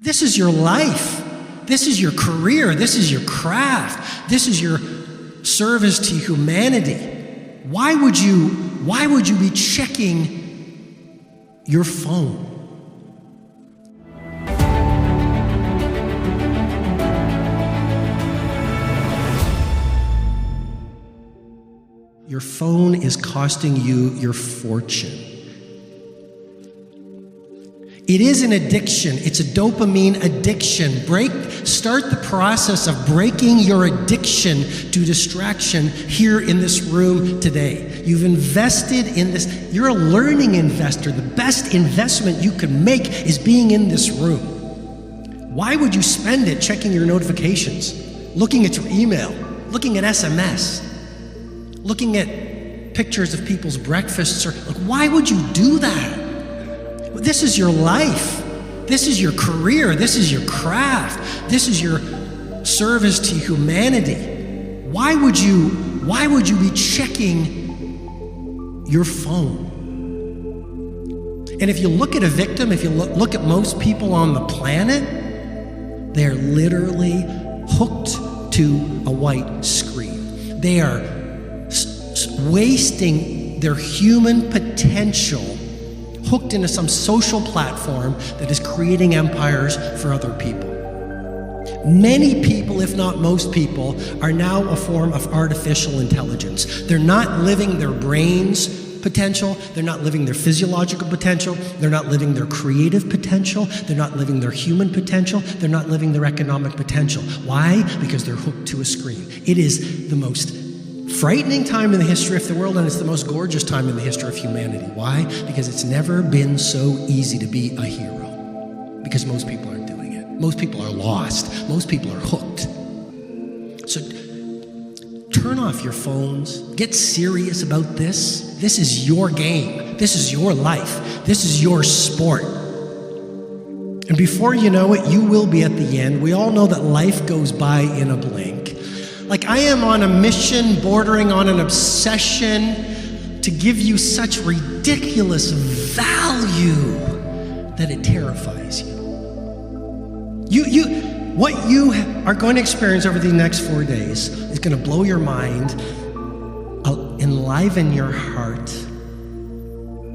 This is your life. This is your career. This is your craft. This is your service to humanity. Why would you be checking your phone? Your phone is costing you your fortune. It is an addiction. It's a dopamine addiction. Start the process of breaking your addiction to distraction here in this room today. You've invested in this. You're a learning investor. The best investment you can make is being in this room. Why would you spend it checking your notifications, looking at your email, looking at SMS, looking at pictures of people's breakfasts? Why would you do that? This is your life. This is your career. This is your craft. This is your service to humanity. Why would you be checking your phone? And if you look at a victim, if you look at most people on the planet, they're literally hooked to a white screen. They are wasting their human potential, hooked into some social platform that is creating empires for other people. Many people, if not most people, are now a form of artificial intelligence. They're not living their brain's potential. They're not living their physiological potential. They're not living their creative potential. They're not living their human potential. They're not living their economic potential. Why? Because they're hooked to a screen. It is the most frightening time in the history of the world, and it's the most gorgeous time in the history of humanity. Why? Because it's never been so easy to be a hero. Because most people aren't doing it. Most people are lost. Most people are hooked. So turn off your phones. Get serious about this. This is your game. This is your life. This is your sport. And before you know it, you will be at the end. We all know that life goes by in a blink. Like, I am on a mission bordering on an obsession to give you such ridiculous value that it terrifies you. What you are going to experience over the next 4 days is going to blow your mind, enliven your heart.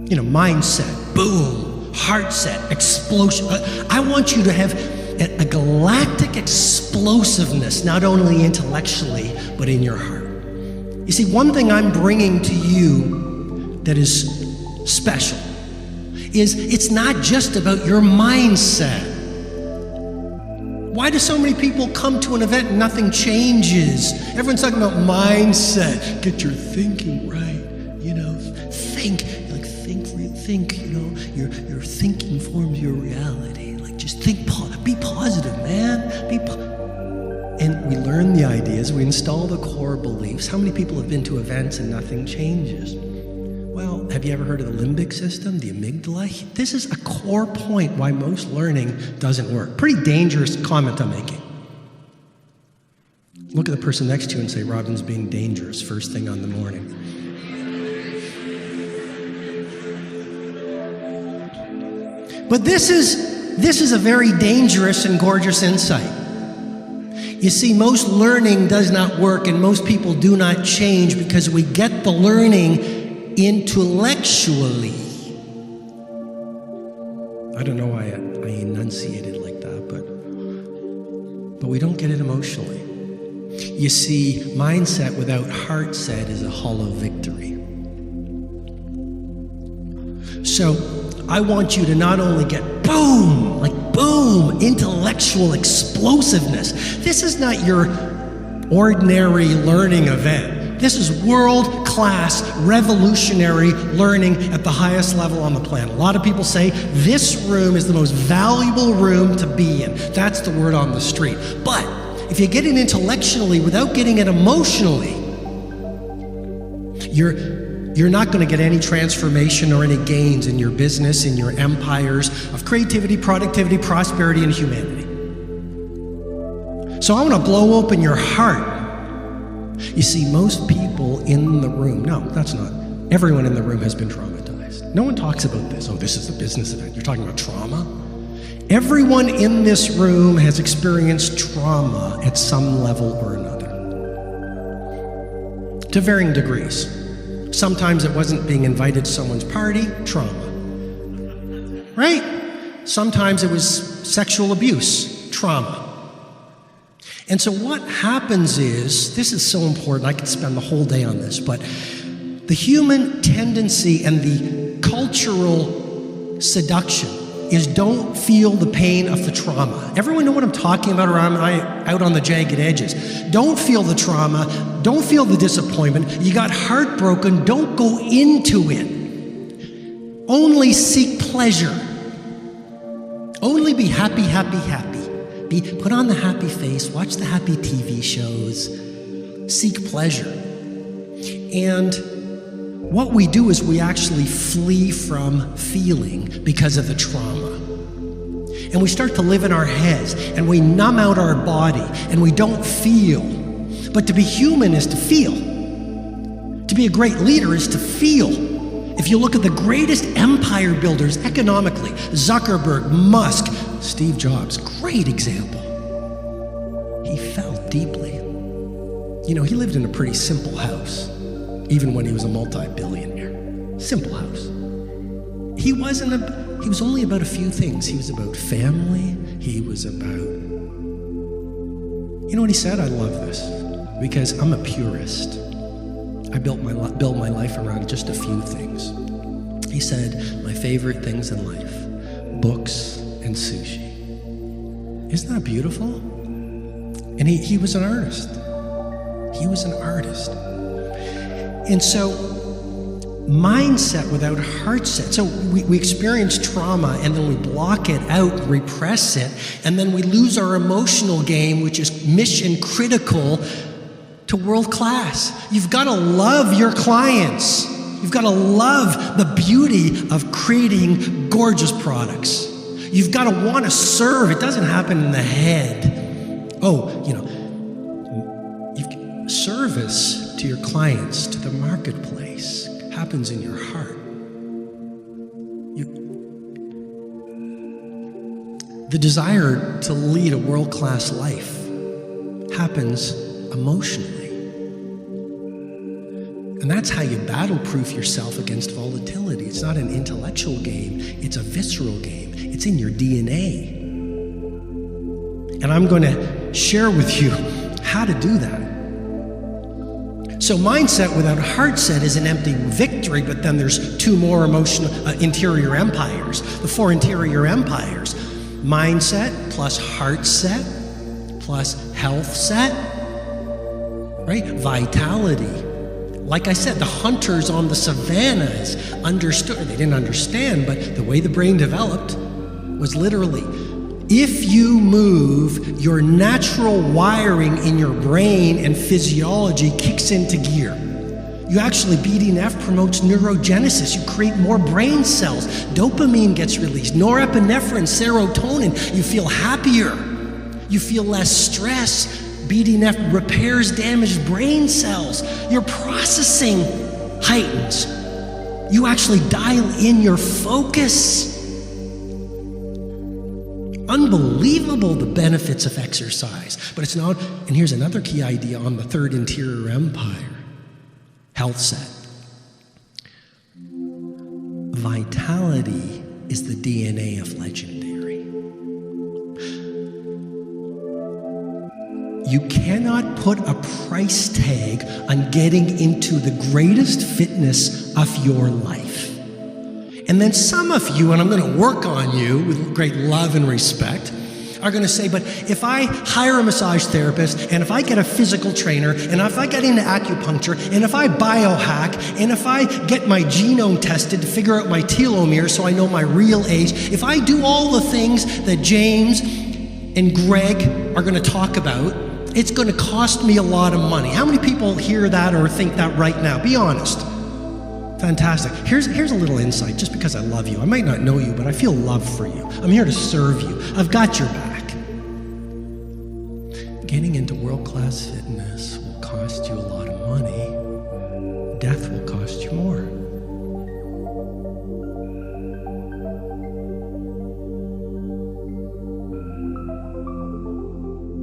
Mindset, boom, heart set, explosion. I want you to have a galactic explosiveness, not only intellectually, but in your heart. You see, one thing I'm bringing to you that is special is it's not just about your mindset. Why do so many people come to an event and nothing changes? Everyone's talking about mindset. Get your thinking right. Think. Your thinking forms your reality. Just think, be positive, man. And we learn the ideas, we install the core beliefs. How many people have been to events and nothing changes? Well, have you ever heard of the limbic system, the amygdala? This is a core point why most learning doesn't work. Pretty dangerous comment I'm making. Look at the person next to you and say, Robin's being dangerous first thing on the morning. But this is a very dangerous and gorgeous insight. You see, most learning does not work, and most people do not change because we get the learning intellectually. I don't know why I enunciated like that, but we don't get it emotionally. You see, mindset without heart set is a hollow victory. So I want you to not only get boom, intellectual explosiveness. This is not your ordinary learning event. This is world-class, revolutionary learning at the highest level on the planet. A lot of people say this room is the most valuable room to be in. That's the word on the street. But if you get it intellectually without getting it emotionally, you're not going to get any transformation or any gains in your business, in your empires of creativity, productivity, prosperity, and humanity. So I want to blow open your heart. You see, most people in the room, no, that's not. Everyone in the room has been traumatized. No one talks about this. Oh, this is a business event. You're talking about trauma? Everyone in this room has experienced trauma at some level or another, to varying degrees. Sometimes it wasn't being invited to someone's party, trauma. Right? Sometimes it was sexual abuse, trauma. And so what happens is, this is so important, I could spend the whole day on this, but the human tendency and the cultural seduction is don't feel the pain of the trauma. Everyone know what I'm talking about, or am I out on the jagged edges? Don't feel the trauma, don't feel the disappointment. You got heartbroken, don't go into it. Only seek pleasure. Only be happy, happy, happy. Put on the happy face, watch the happy TV shows, seek pleasure. And what we do is we actually flee from feeling because of the trauma. And we start to live in our heads, and we numb out our body, and we don't feel. But to be human is to feel. To be a great leader is to feel. If you look at the greatest empire builders economically, Zuckerberg, Musk, Steve Jobs, great example. He felt deeply. You know, he lived in a pretty simple house, even when he was a multi-billionaire. Simple house. He was only about a few things. He was about family. He was about, you know what he said? I love this, because I'm a purist. I built my life around just a few things. He said, my favorite things in life, books and sushi. Isn't that beautiful? And he was an artist. He was an artist. And so, mindset without heart set. So we experience trauma, and then we block it out, repress it, and then we lose our emotional game, which is mission critical to world class. You've got to love your clients. You've got to love the beauty of creating gorgeous products. You've got to want to serve. It doesn't happen in the head. Service to your clients, to the marketplace, happens in your heart. The desire to lead a world-class life happens emotionally. And that's how you battle-proof yourself against volatility. It's not an intellectual game, it's a visceral game. It's in your DNA. And I'm going to share with you how to do that. So mindset without heart set is an empty victory, but then there's two more emotional interior empires, the four interior empires. Mindset plus heart set plus health set, right? Vitality. Like I said, the hunters on the savannas understood, they didn't understand, but the way the brain developed was literally, if you move, your natural wiring in your brain and physiology kicks into gear. You actually, BDNF promotes neurogenesis. You create more brain cells. Dopamine gets released, norepinephrine, serotonin. You feel happier. You feel less stress. BDNF repairs damaged brain cells. Your processing heightens. You actually dial in your focus. Unbelievable, the benefits of exercise. But it's not, and here's another key idea on the third interior empire, health set. Vitality is the DNA of legendary. You cannot put a price tag on getting into the greatest fitness of your life. And then some of you, and I'm going to work on you with great love and respect, are going to say, but if I hire a massage therapist, and if I get a physical trainer, and if I get into acupuncture, and if I biohack, and if I get my genome tested to figure out my telomere so I know my real age, if I do all the things that James and Greg are going to talk about, it's going to cost me a lot of money. How many people hear that or think that right now? Be honest. Fantastic. Here's a little insight, just because I love you. I might not know you, but I feel love for you. I'm here to serve you. I've got your back. Getting into world-class fitness will cost you a lot of money. Death will cost you more.